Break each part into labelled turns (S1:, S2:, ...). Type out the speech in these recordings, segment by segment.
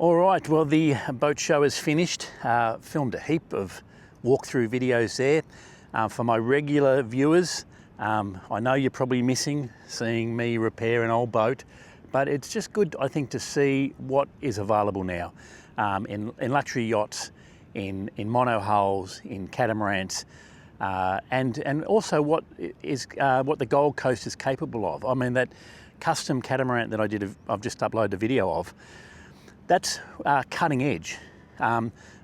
S1: All right, well, the boat show is finished. Filmed a heap of walkthrough videos there. For my regular viewers, I know you're probably missing seeing me repair an old boat, but it's just good, I think, to see what is available now in luxury yachts, in monohulls, in catamarans, and also what the Gold Coast is capable of. I mean, that custom catamaran that I've just uploaded a video of, that's cutting edge,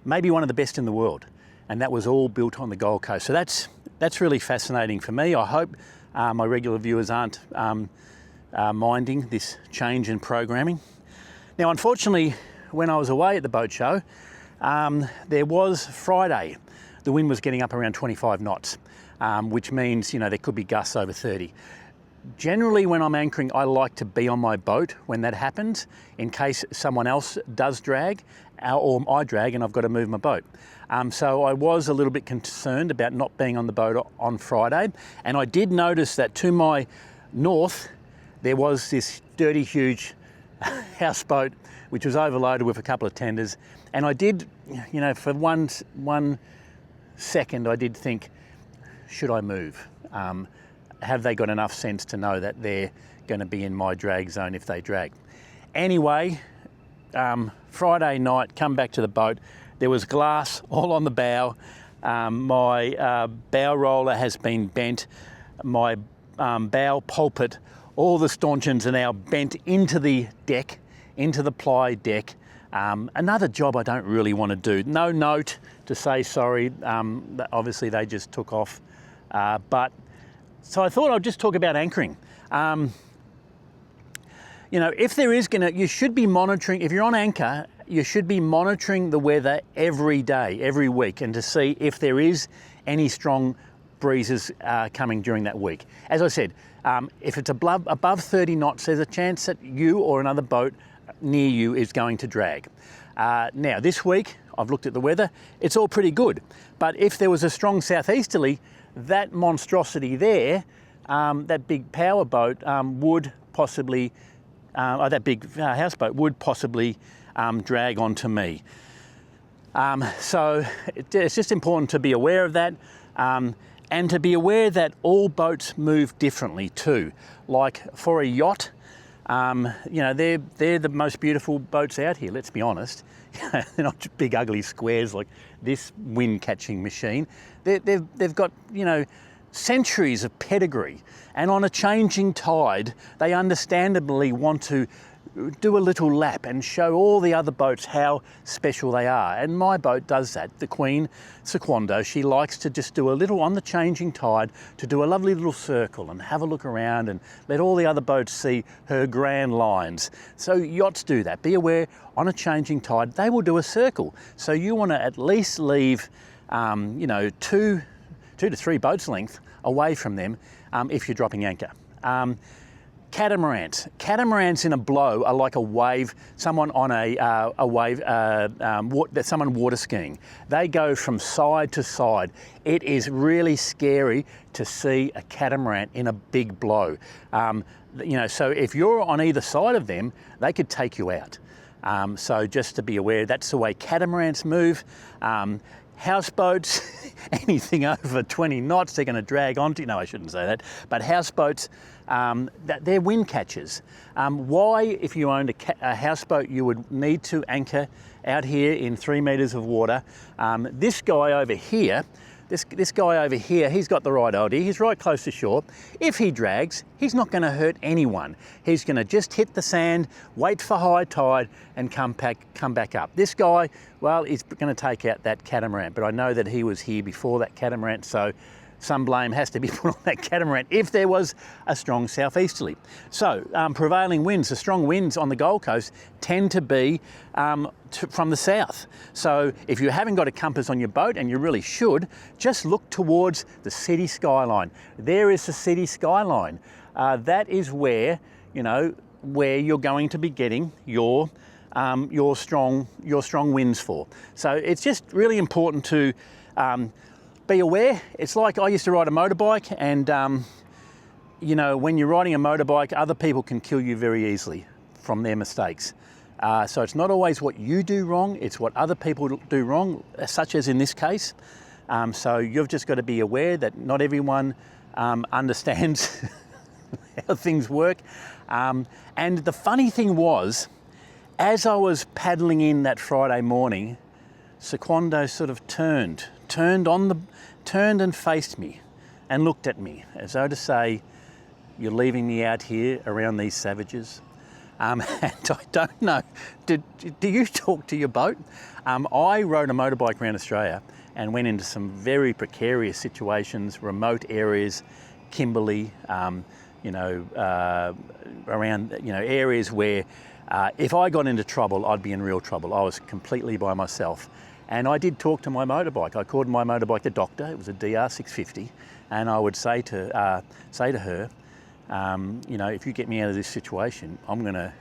S1: maybe one of the best in the world, and that was all built on the Gold Coast. So that's really fascinating for me. I hope my regular viewers aren't minding this change in programming. Now, unfortunately, when I was away at the boat show, there was Friday. The wind was getting up around 25 knots, which means, there could be gusts over 30. Generally, when I'm anchoring, I like to be on my boat when that happens, in case someone else does drag or I drag and I've got to move my boat. So I was a little bit concerned about not being on the boat on Friday, and I did notice that to my north there was this dirty, huge houseboat which was overloaded with a couple of tenders, and I did, for one second I did think, should I move? Have they got enough sense to know that they're going to be in my drag zone if they drag? Anyway, Friday night, come back to the boat, there was glass all on the bow. My bow roller has been bent. My bow pulpit, all the stanchions are now bent into the deck, into the ply deck. Another job I don't really want to do. No note to say sorry. Obviously they just took off. So I thought I'd just talk about anchoring. If there is you should be monitoring, if you're on anchor, you should be monitoring the weather every day, every week, and to see if there is any strong breezes coming during that week. As I said, if it's above 30 knots, there's a chance that you or another boat near you is going to drag. Now, this week, I've looked at the weather, it's all pretty good. But if there was a strong southeasterly, that monstrosity there, that big power boat would possibly, that big houseboat would possibly drag onto me. So it's just important to be aware of that, and to be aware that all boats move differently too. Like for a yacht, they're the most beautiful boats out here, let's be honest. They're not big ugly squares like this wind-catching machine. They've got, centuries of pedigree, and on a changing tide, they understandably want to do a little lap and show all the other boats how special they are. And my boat does that. The Queen Sequondo, she likes to just do a little on the changing tide, to do a lovely little circle and have a look around and let all the other boats see her grand lines. So yachts do that. Be aware, on a changing tide, they will do a circle. So you want to at least leave, 2 to 3 boats length away from them if you're dropping anchor. Catamarans in a blow are like a wave, someone on a wave, someone water skiing. They go from side to side. It is really scary to see a catamaran in a big blow. So if you're on either side of them, they could take you out. So just to be aware, that's the way catamarans move. Houseboats, anything over 20 knots, they're going to drag onto. No, I shouldn't say that. But houseboats, they're wind catchers. Why, if you owned a houseboat, you would need to anchor out here in 3 meters of water. This guy over here, he's got the right idea. He's right close to shore. If he drags, he's not going to hurt anyone. He's going to just hit the sand, wait for high tide, and come back up. This guy, well, he's going to take out that catamaran, but I know that he was here before that catamaran, so some blame has to be put on that catamaran if there was a strong southeasterly. So prevailing winds, the strong winds on the Gold Coast tend to be from the south. So if you haven't got a compass on your boat, and you really should, just look towards the city skyline. There is the city skyline. That is where you're going to be getting your strong winds for. So it's just really important to be aware. It's like I used to ride a motorbike, and when you're riding a motorbike, other people can kill you very easily from their mistakes. So it's not always what you do wrong, it's what other people do wrong, such as in this case. So you've just got to be aware that not everyone understands how things work. And the funny thing was, as I was paddling in that Friday morning, Sequondo sort of turned and faced me and looked at me as though to say, "You're leaving me out here around these savages." And I don't know, do you talk to your boat? I rode a motorbike around Australia and went into some very precarious situations, remote areas, Kimberley, around, areas where if I got into trouble, I'd be in real trouble. I was completely by myself. And I did talk to my motorbike. I called my motorbike the Doctor. It was a DR650. And I would say to her, if you get me out of this situation, I'm gonna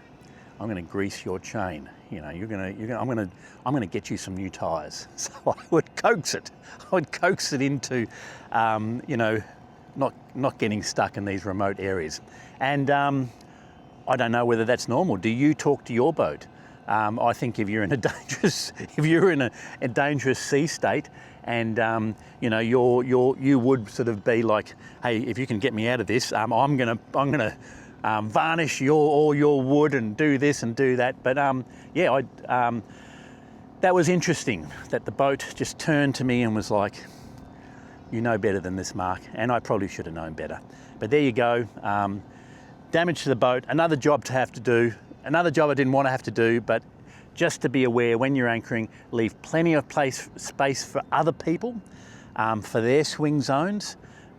S1: grease your chain. I'm gonna get you some new tyres. So I would coax it. I would coax it into, not getting stuck in these remote areas. And I don't know whether that's normal. Do you talk to your boat? I think if you're in a dangerous sea state, and you would sort of be like, hey, if you can get me out of this, I'm gonna varnish all your wood and do this and do that. But that was interesting that the boat just turned to me and was like, "You know better than this, Mark," and I probably should have known better. But there you go. Damage to the boat. Another job to have to do. Another job I didn't want to have to do, but just to be aware when you're anchoring, leave plenty of space for other people, for their swing zones.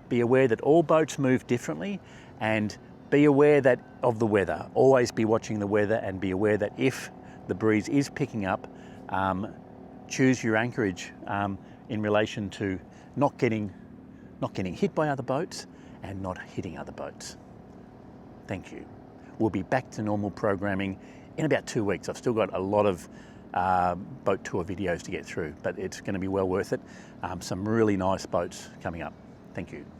S1: Be aware that all boats move differently, and be aware of the weather. Always be watching the weather, and be aware that if the breeze is picking up, choose your anchorage in relation to not getting hit by other boats and not hitting other boats. Thank you. We'll be back to normal programming in about 2 weeks. I've still got a lot of boat tour videos to get through, but it's going to be well worth it. Some really nice boats coming up. Thank you.